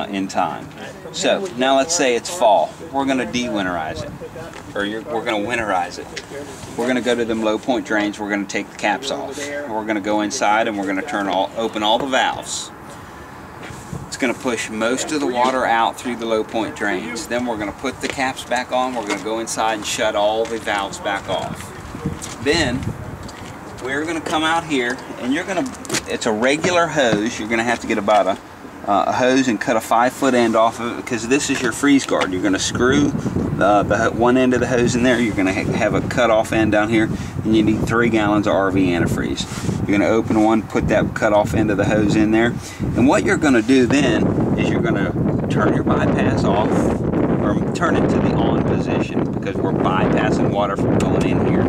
in time. So now let's say it's fall. We're going to de-winterize it, or we're going to winterize it. We're going to go to them low point drains. We're going to take the caps off. We're going to go inside and we're going to open all the valves. It's going to push most of the water out through the low point drains. Then we're going to put the caps back on. We're going to go inside and shut all the valves back off. Then we're going to come out here, and it's a regular hose. You're going to have to get about a hose and cut a 5-foot end off of it, because this is your freeze guard. You're going to screw the one end of the hose in there. You're going to have a cut off end down here, and you need 3 gallons of RV antifreeze. You're going to open one, put that cut off end of the hose in there, and what you're going to do then is you're going to turn your bypass off, or turn it to the on position, because we're bypassing water from going in here.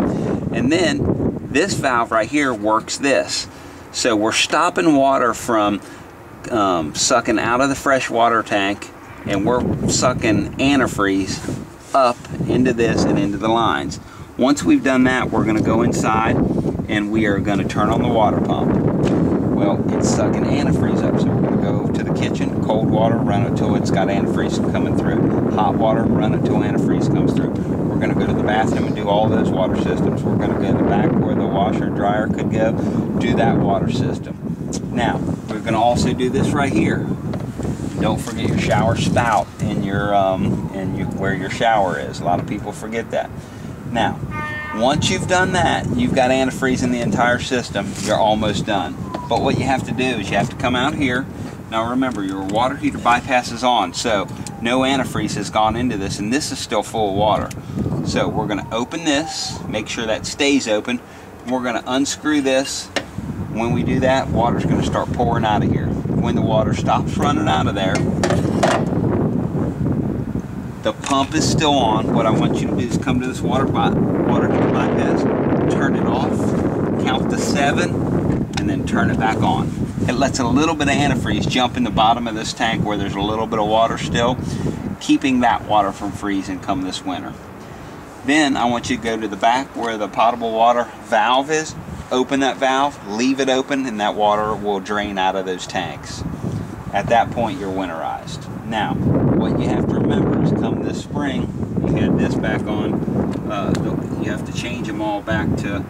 And then this valve right here works this. So we're stopping water from sucking out of the fresh water tank, and we're sucking antifreeze up into this and into the lines. Once we've done that, we're going to go inside and we are going to turn on the water pump. Well, it's sucking antifreeze up, so we're going to go to the kitchen, cold water, run it till it's got antifreeze coming through. Hot water, run it till antifreeze comes through. We're going to go to the bathroom and do all those water systems. We're going to go to the back where the washer and dryer could go, do that water system. Now, we're going to also do this right here. Don't forget your shower spout in your where your shower is. A lot of people forget that. Now, once you've done that, you've got antifreeze in the entire system, you're almost done. But what you have to do is you have to come out here. Now remember, your water heater bypass is on, so no antifreeze has gone into this, and this is still full of water. So we're going to open this, make sure that stays open, and we're going to unscrew this. When we do that, water's going to start pouring out of here. When the water stops running out of there, the pump is still on. What I want you to do is come to this water heater bypass, turn it off, count to 7, and then turn it back on. It lets a little bit of antifreeze jump in the bottom of this tank where there's a little bit of water still, keeping that water from freezing come this winter. Then I want you to go to the back where the potable water valve is, open that valve, leave it open, and that water will drain out of those tanks. At that point, you're winterized. Now, what you have to remember is come this spring, you had this back on, you have to change them all back to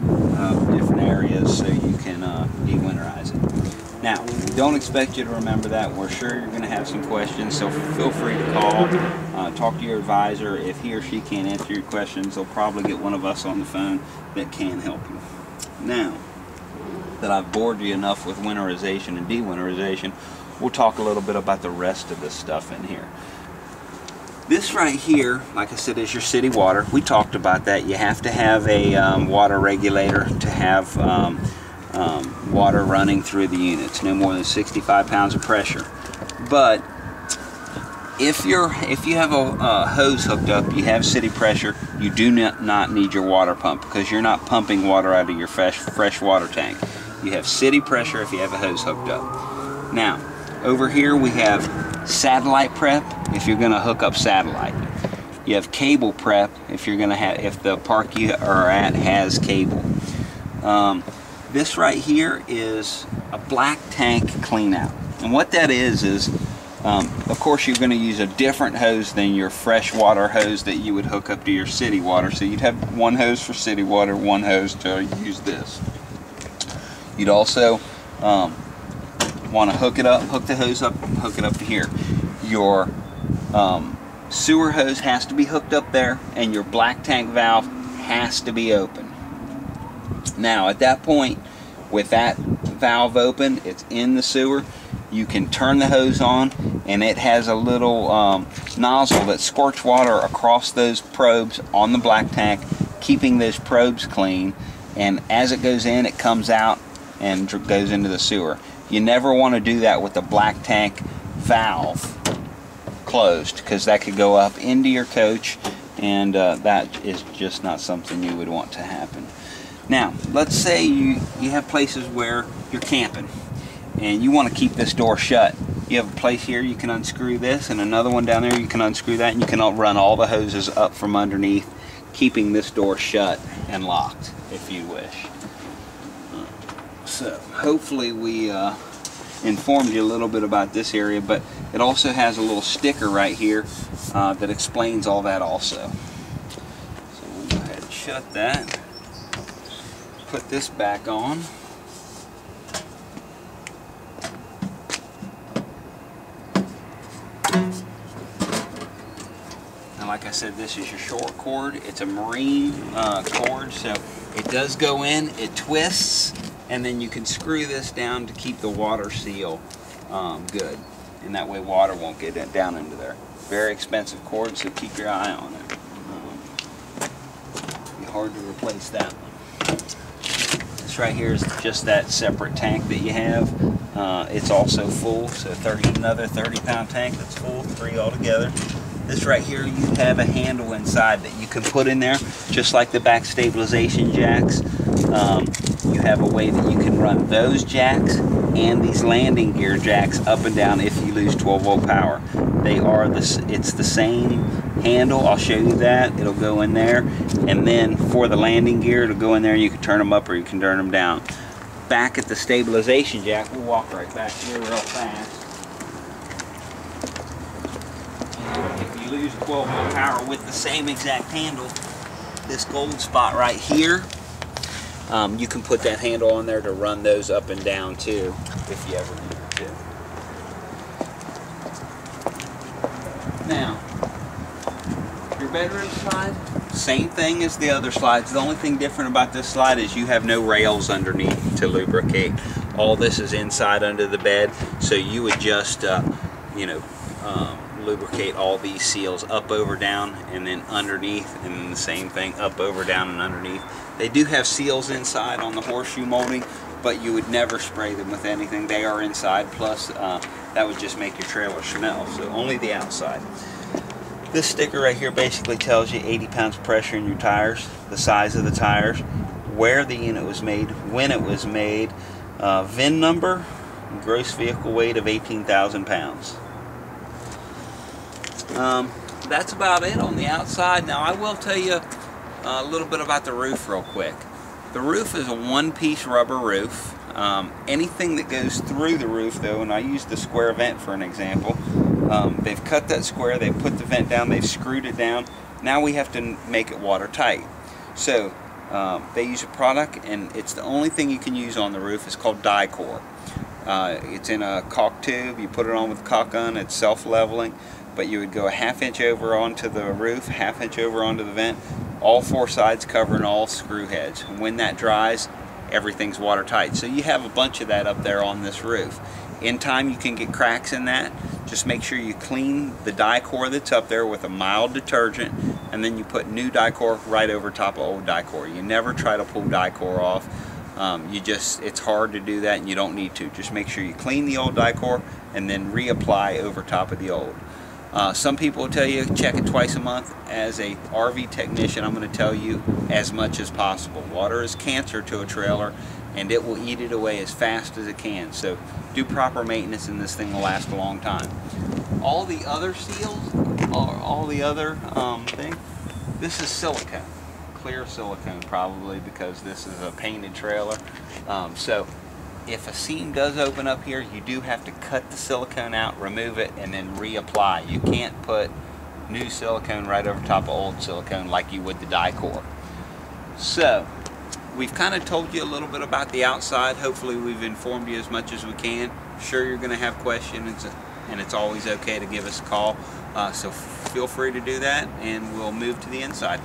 different areas so you can de-winterize it. Now, we don't expect you to remember that. We're sure you're going to have some questions, so feel free to call, talk to your advisor. If he or she can't answer your questions, they'll probably get one of us on the phone that can help you. Now that I've bored you enough with winterization and de-winterization, we'll talk a little bit about the rest of this stuff in here. This right here, like I said, is your city water. We talked about that. You have to have a water regulator to have water running through the units, no more than 65 pounds of pressure. But if you have a hose hooked up, you have city pressure, you do not need your water pump, because you're not pumping water out of your fresh water tank. You have city pressure if you have a hose hooked up. Now, over here we have satellite prep if you're going to hook up satellite. You have cable prep if you're going to have, if the park you are at has cable. This right here is a black tank clean out, and what that is of course you're going to use a different hose than your fresh water hose that you would hook up to your city water. So you'd have one hose for city water, one hose to use this. You'd also want to hook the hose up, hook it up to here. Your sewer hose has to be hooked up there, and your black tank valve has to be open. Now at that point, with that valve open, it's in the sewer, you can turn the hose on, and it has a little nozzle that squirts water across those probes on the black tank, keeping those probes clean, and as it goes in, it comes out and goes into the sewer. You never want to do that with the black tank valve closed, because that could go up into your coach, and that is just not something you would want to happen. Now, let's say you have places where you're camping and you want to keep this door shut. You have a place here you can unscrew this, and another one down there you can unscrew that, and you can run all the hoses up from underneath, keeping this door shut and locked if you wish. So hopefully we informed you a little bit about this area, but It also has a little sticker right here that explains all that also. So we'll go ahead and shut that. Put this back on. Now, like I said, this is your short cord. It's a marine cord, so it does go in, it twists, and then you can screw this down to keep the water seal good. And that way water won't get down into there. Very expensive cord, so keep your eye on it. Be hard to replace that one. This right here is just that separate tank that you have. It's also full, so another 30-pound tank that's full, 3 altogether. This right here, you have a handle inside that you can put in there, just like the back stabilization jacks. You have a way that you can run those jacks and these landing gear jacks up and down if you lose 12-volt power. It's the same handle. I'll show you that. It'll go in there, and then for the landing gear, it'll go in there and you can turn them up or you can turn them down. Back at the stabilization jack, we'll walk right back here real fast. If you lose 12-volt power with the same exact handle, this gold spot right here, you can put that handle on there to run those up and down too, if you ever need to. Now, your bedroom slide, same thing as the other slides. The only thing different about this slide is you have no rails underneath to lubricate. All this is inside under the bed, so you would just, lubricate all these seals up, over, down, and then underneath, and then the same thing up, over, down, and underneath. They do have seals inside on the horseshoe molding, but you would never spray them with anything. They are inside, plus that would just make your trailer smell, so only the outside. This sticker right here basically tells you 80 pounds of pressure in your tires, the size of the tires, where the unit was made, when it was made, VIN number, gross vehicle weight of 18,000 pounds. That's about it on the outside. Now I will tell you a little bit about the roof real quick. The roof is a one-piece rubber roof. Anything that goes through the roof though, and I used the square vent for an example, they've cut that square, they've put the vent down, they've screwed it down. Now we have to make it watertight. So they use a product, and it's the only thing you can use on the roof. It's called Dicor. It's in a caulk tube. You put it on with a caulk gun. It's self-leveling, but you would go a ½ inch over onto the roof, ½ inch over onto the vent, all 4 sides covering all screw heads. When that dries, everything's watertight. So you have a bunch of that up there on this roof. In time you can get cracks in that. Just make sure you clean the Dicor that's up there with a mild detergent, and then you put new Dicor right over top of old Dicor. You never try to pull Dicor off. It's hard to do that, and you don't need to. Just make sure you clean the old Dicor and then reapply over top of the old. Some people will tell you check it twice a month. As a RV technician, I'm going to tell you as much as possible. Water is cancer to a trailer, and it will eat it away as fast as it can. So do proper maintenance, and this thing will last a long time. All the other seals, or all the other thing, this is silicone. Clear silicone probably, because this is a painted trailer. So if a seam does open up here, you do have to cut the silicone out, remove it, and then reapply. You can't put new silicone right over top of old silicone like you would the Dicor. So we've kind of told you a little bit about the outside. Hopefully we've informed you as much as we can. Sure, you're going to have questions, and it's always okay to give us a call. So feel free to do that, and we'll move to the inside.